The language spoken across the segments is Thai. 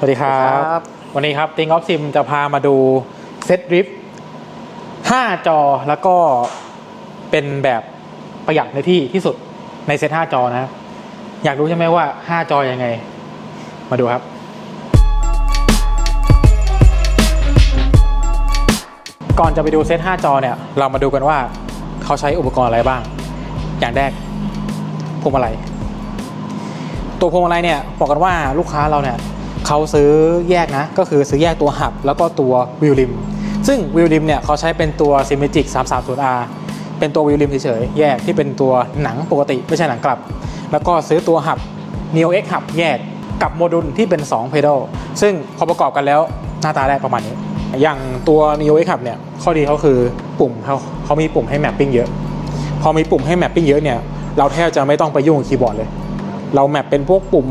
วัสดีครับวันนี้ครับติงออฟซิมจะพามาดูเซตดริฟต์5 จอแล้วก็เป็นแบบประหยัดในที่สุดในเซต5 จอนะอยากรู้ใช่ไหมว่า5 จอยังไงมาดูครับก่อนจะไปดูเซต5 จอเนี่ยเรามาดูกันว่าเขาใช้อุปกรณ์อะไรบ้างอย่างแรกพวงมาลัยตัวพวงมาลัยเนี่ยบอกกันว่าลูกค้าเราเนี่ยเขาซื้อแยกนะก็คือซื้อแยกตัวหับแล้วก็ตัววิลลิมซึ่งวิลลิมเนี่ยเขาใช้เป็นตัว Symagic 330R เป็นตัววิลลิมเฉยๆแยกที่เป็นตัวหนังปกติไม่ใช่หนังกลับแล้วก็ซื้อตัวหับ Neo X หับแยกกับโมดูลที่เป็น2 pedal ซึ่งพอประกอบกันแล้วหน้าตาได้ประมาณนี้อย่างตัว Neo X หับเนี่ยข้อดีเขาคือปุ่มเขามีปุ่มให้แมปปิ้งเยอะพอมีปุ่มให้แมปปิ้งเยอะเนี่ยเราแทบจะไม่ต้องไปยุ่งกับคีย์บอร์ดเลยเราแมปเป็นพวกปุ่ม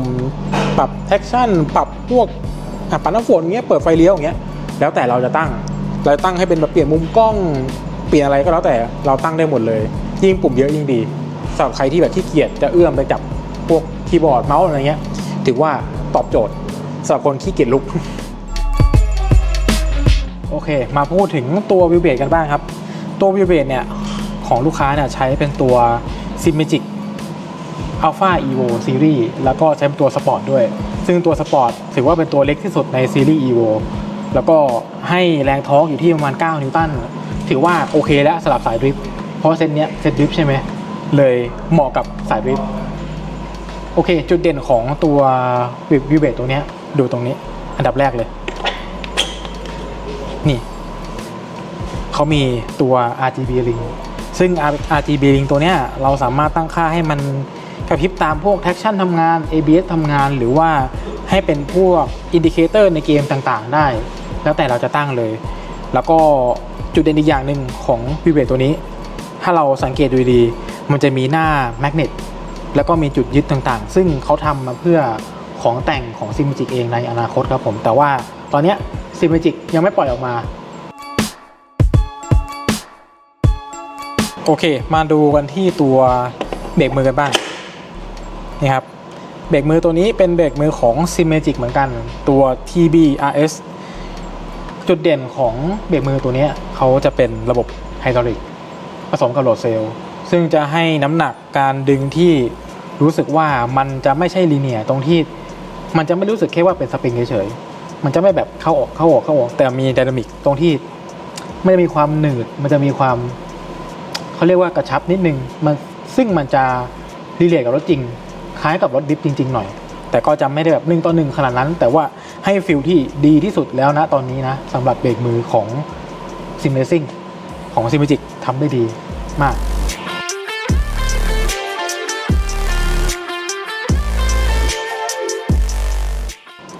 ปรับแท็กชั่นปรับพวกปัดน้ำฝนเงี้ยเปิดไฟเลี้ยวอย่างเงี้ยแล้วแต่เราจะตั้งให้เป็นแบบเปลี่ยนมุมกล้องเปลี่ยนอะไรก็แล้วแต่เราตั้งได้หมดเลยยิ่งปุ่มเยอะยิ่งดีสำหรับใครที่แบบขี้เกียจจะเอื้อมไปจับพวกคีย์บอร์ดเมาส์อะไรเงี้ยถือว่าตอบโจทย์สำหรับคนขี้เกียจลุก โอเคมาพูดถึงตัววิวเบรกันบ้างครับตัววิวเบรเนี่ยของลูกค้าเนี่ยใช้เป็นตัว Symagic Alpha Evo Series แล้วก็ใช้เป็นตัวสปอร์ตด้วยซึ่งตัวสปอร์ตถือว่าเป็นตัวเล็กที่สุดในซีรีส์ Evo แล้วก็ให้แรงทอร์กอยู่ที่ประมาณ9 นิวตันถือว่าโอเคแล้วสำหรับสายดริฟต์เพราะเซตเนี้ยเซตดริฟต์ใช่ไหมเลยเหมาะกับสายดริฟต์โอเคจุดเด่นของตัววิวเบรตัวเนี้ยดูตรงนี้อันดับแรกเลยนี่เขามีตัว RGB ring ซึ่ง RGB ring ตัวเนี้ยเราสามารถตั้งค่าให้มันกระพริบตามพวก traction ทำงาน ABS ทำงานหรือว่าให้เป็นพวกอินดิเคเตอร์ในเกมต่างๆได้แล้วแต่เราจะตั้งเลยแล้วก็จุดเด่นอีกอย่างหนึ่งของวิวเบรตัวนี้ถ้าเราสังเกตดูดีมันจะมีหน้าแมกเนตแล้วก็มีจุดยึดต่างๆซึ่งเขาทำมาเพื่อของแต่งของ Symagic เองในอนาคตครับผมแต่ว่าตอนนี้ Symagic ยังไม่ปล่อยออกมาโอเคมาดูกันที่ตัวเบรกมือกันบ้างนี่ครับเบรกมือตัวนี้เป็นเบรกมือของ Symagic เหมือนกันตัว TBRS จุดเด่นของเบรกมือตัวนี้เขาจะเป็นระบบไฮดรอลิกผสมกับโหลดเซลล์ซึ่งจะให้น้ำหนักการดึงที่รู้สึกว่ามันจะไม่ใช่ลีเนียร์ตรงที่มันจะไม่รู้สึกแค่ว่าเป็นสปริงเฉยๆมันจะไม่แบบเข้าออกแต่มีไดนามิกตรงที่ไม่ได้มีความหนืดมันจะมีความเขาเรียกว่ากระชับนิดนึงซึ่งมันจะรีเลทกับรถจริงคล้ายกับรถดิฟจริงๆหน่อยแต่ก็จะไม่ได้แบบ1 ต่อ 1ขนาดนั้นแต่ว่าให้ฟิลที่ดีที่สุดแล้วนะตอนนี้นะสำหรับเบรกมือของ Sim Racing ของ Symagic ทำได้ดีมาก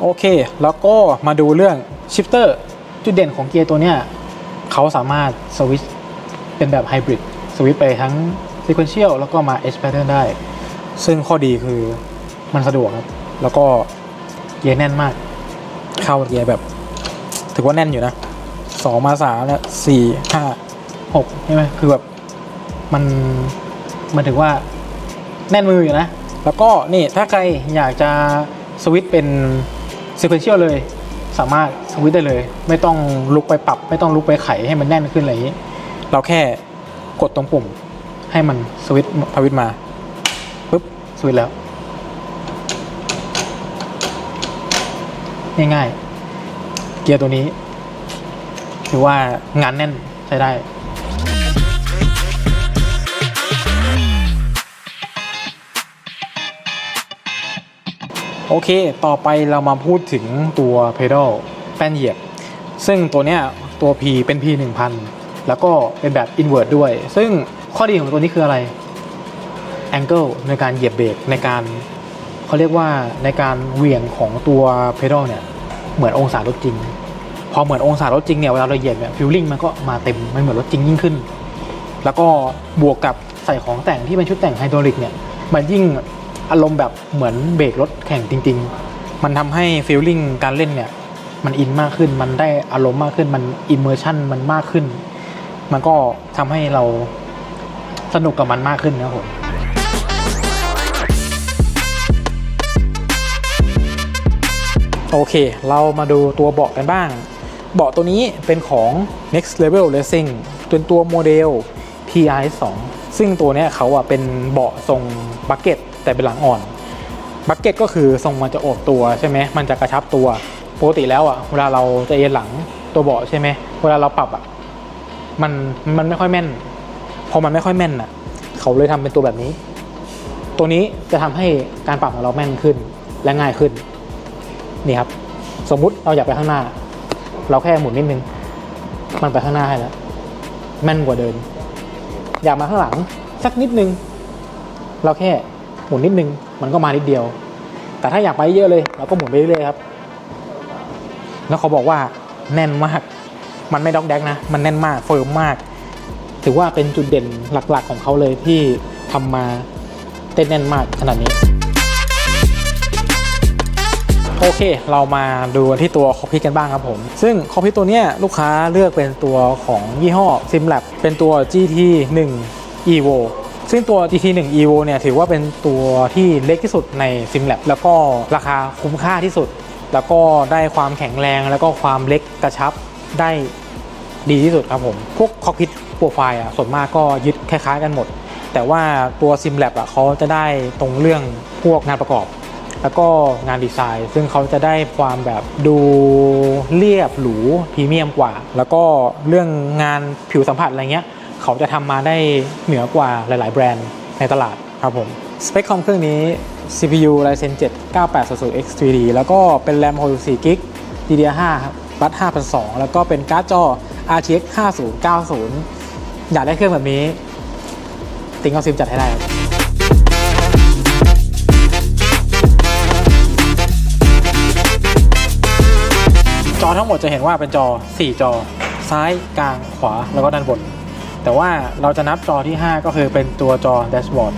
โอเคแล้วก็มาดูเรื่องชิฟเตอร์จุดเด่นของเกียร์ตัวเนี้ยเขาสามารถสวิตช์เป็นแบบไฮบริดสวิตช์ไปทั้ง Sequential แล้วก็มา Edge Pattern ได้ซึ่งข้อดีคือมันสะดวกครับแล้วก็เกียร์แน่นมากเข้าเกียร์แบบถือว่าแน่นอยู่นะ2 มา 3แล้ว4 5 6ใช่ไหมคือแบบมันถือว่าแน่นมืออยู่นะแล้วก็นี่ถ้าใครอยากจะสวิตช์เป็น Sequential เลยสามารถสวิตช์ได้เลยไม่ต้องลุกไปปรับไม่ต้องลุกไปไขให้มันแน่นขึ้นอะไรอย่างนี้เราแค่กดตรงปุ่มให้มันสวิตช์พาวิตมาปุ๊บสวิตช์แล้วง่ายๆเกียร์ตัวนี้ถือว่างานแน่นใช้ได้โอเคต่อไปเรามาพูดถึงตัว pedal แป้นเหยียบซึ่งตัวเนี้ยตัว P เป็น P 1000แล้วก็เป็นแบบ invert ด้วยซึ่งข้อดีของตัวนี้คืออะไร angle ในการเหยียบเบรกในการเขาเรียกว่าในการเหวี่ยงของตัว pedal เนี่ยเหมือนองศารถจริงพอเหมือนองศารถจริงเนี่ยเวลาเราเหยียบเนี่ย feeling มันก็มาเต็มมันเหมือนรถจริงยิ่งขึ้นแล้วก็บวกกับใส่ของแต่งที่เป็นชุดแต่งไฮดรอลิกเนี่ยมันยิ่งอารมณ์แบบเหมือนเบรกรถแข่งจริงๆมันทำให้ feeling การเล่นเนี่ยมันอินมากขึ้นมันได้อารมณ์มากขึ้นมัน immersion มันมากขึ้นมันก็ทำให้เราสนุกกับมันมากขึ้นนะครับผม โอเคเรามาดูตัวเบาะกันบ้างเบาะตัวนี้เป็นของ Next Level Racing เป็นตัวโมเดล TRS2 ซึ่งตัวนี้เขาเป็นเบาะทรงบักเก็ตแต่เป็นหลังอ่อนบักเก็ตก็คือทรงมันจะโอบตัวใช่ไหมมันจะกระชับตัวปกติแล้วเวลาเราจะเอียงหลังตัวเบาะใช่ไหมเวลาเราปรับมันไม่ค่อยแม่นพอมันไม่ค่อยแม่นเขาเลยทำเป็นตัวแบบนี้ตัวนี้จะทำให้การปรับของเราแม่นขึ้นและง่ายขึ้นนี่ครับสมมุติเราอยากไปข้างหน้าเราแค่หมุนนิดนึงมันไปข้างหน้าให้แล้วแม่นกว่าเดิมอยากมาข้างหลังสักนิดนึงเราแค่หมุนนิดนึงมันก็มานิดเดียวแต่ถ้าอยากไปเยอะเลยเราก็หมุนไปเรื่อยๆครับแล้วเขาบอกว่าแน่นมากมันไม่ด็อกแดกนะมันแน่นมากเฟิร์มมากถือว่าเป็นจุดเด่นหลักๆของเขาเลยที่ทำมาเต้นแน่นมากขนาดนี้โอเคเรามาดูที่ตัวคอคพิทกันบ้างครับผมซึ่งคอคพิทตัวนี้ลูกค้าเลือกเป็นตัวของยี่ห้อ SimLab เป็นตัว GT1 Evo ซึ่งตัว GT1 Evo เนี่ยถือว่าเป็นตัวที่เล็กที่สุดใน SimLab แล้วก็ราคาคุ้มค่าที่สุดแล้วก็ได้ความแข็งแรงแล้วก็ความเล็กกระชับได้ดีที่สุดครับผมพวกคอคพิทโปรไฟล์ส่วนมากก็ยึดคล้ายๆกันหมดแต่ว่าตัว SimLab เขาจะได้ตรงเรื่องพวกงานประกอบแล้วก็งานดีไซน์ซึ่งเขาจะได้ความแบบดูเรียบหรูพรีเมียมกว่าแล้วก็เรื่องงานผิวสัมผัสอะไรเงี้ยเขาจะทำมาได้เหนือกว่าหลายๆแบรนด์ในตลาดครับผมสเปคคอมเครื่องนี้ CPU Ryzen 7 9800X 3D แล้วก็เป็น RAM 64 GB DDR5 ครับบัส 5,200 แล้วก็เป็นการ์ดจอ RTX 5090 อยากได้เครื่องแบบนี้ติงเอาซิมจัดให้ได้ครับจอทั้งหมดจะเห็นว่าเป็นจอ4จอซ้ายกลางขวาแล้วก็ด้านบนแต่ว่าเราจะนับจอที่5ก็คือเป็นตัวจอแดชบอร์ด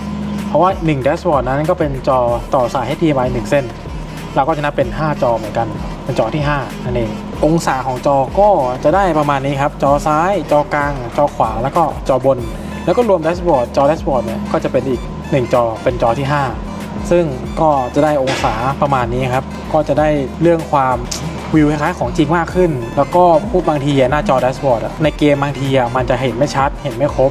เพราะว่า1แดชบอร์ดนั้นก็เป็นจอต่อสาย HDMI 1 เส้นเราก็จะนับเป็น5จอเหมือนกันเป็นจอที่5นั่นเององศาของจอก็จะได้ประมาณนี้ครับจอซ้ายจอกลางจอขวาแล้วก็จอบนแล้วก็รวมแดชบอร์ดจอแดชบอร์ดเนี่ยก็จะเป็นอีก1จอเป็นจอที่5ซึ่งก็จะได้องศาประมาณนี้ครับก็จะได้เรื่องความวิวคล้ายๆของจริงมากขึ้นแล้วก็พูดบางทีหน้าจอแดชบอร์ดในเกมบางทีมันจะเห็นไม่ชัดเห็นไม่ครบ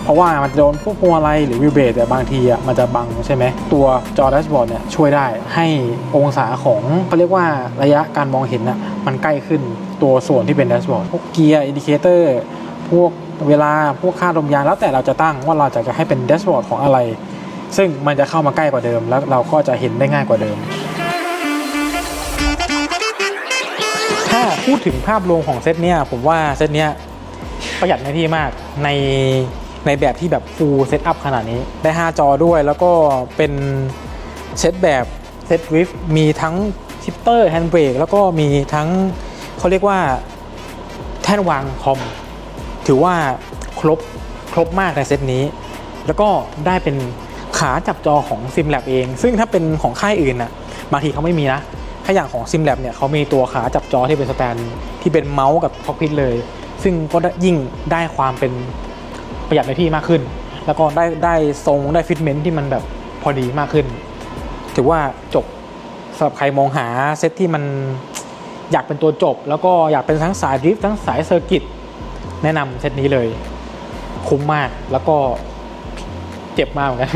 เพราะว่ามันโดนพวกพวงมาลัยหรือวิวเบรแต่บางทีมันจะบังใช่ไหมตัวจอแดชบอร์ดเนี่ยช่วยได้ให้องศาของเขาเรียกว่าระยะการมองเห็นมันใกล้ขึ้นตัวส่วนที่เป็นแดชบอร์ดพวกเกียร์อินดิเคเตอร์พวกเวลาพวกค่าลมยางแล้วแต่เราจะตั้งว่าเราจะให้เป็นแดชบอร์ดของอะไรซึ่งมันจะเข้ามาใกล้กว่าเดิมแล้วเราก็จะเห็นได้ง่ายกว่าเดิมถ้าพูดถึงภาพรวมของเซตเนี้ยผมว่าเซตเนี้ยประหยัดในที่มากในแบบที่แบบ full setup ขนาดนี้ได้5จอด้วยแล้วก็เป็นเซตแบบเซตดริฟต์มีทั้งชิปเตอร์แฮนด์เบรกแล้วก็มีทั้งเขาเรียกว่าแท่นวางคอมถือว่าครบมากในเซตนี้แล้วก็ได้เป็นขาจับจอของ SimLab เองซึ่งถ้าเป็นของค่ายอื่นบางทีเขาไม่มีนะถ้าอย่างของ SimLab เนี่ยเขามีตัวขาจับจอที่เป็นสแตนที่เป็นเมาส์กับคอกพิทเลยซึ่งก็ยิ่งได้ความเป็นประหยัดในที่มากขึ้นแล้วก็ได้ทรงได้ฟิตเมนท์ที่มันแบบพอดีมากขึ้นถือว่าจบสำหรับใครมองหาเซตที่มันอยากเป็นตัวจบแล้วก็อยากเป็นทั้งสายดริฟต์ทั้งสายเซอร์กิตแนะนำเซตนี้เลยคุ้มมากแล้วก็เจ็บมากเหมือนกัน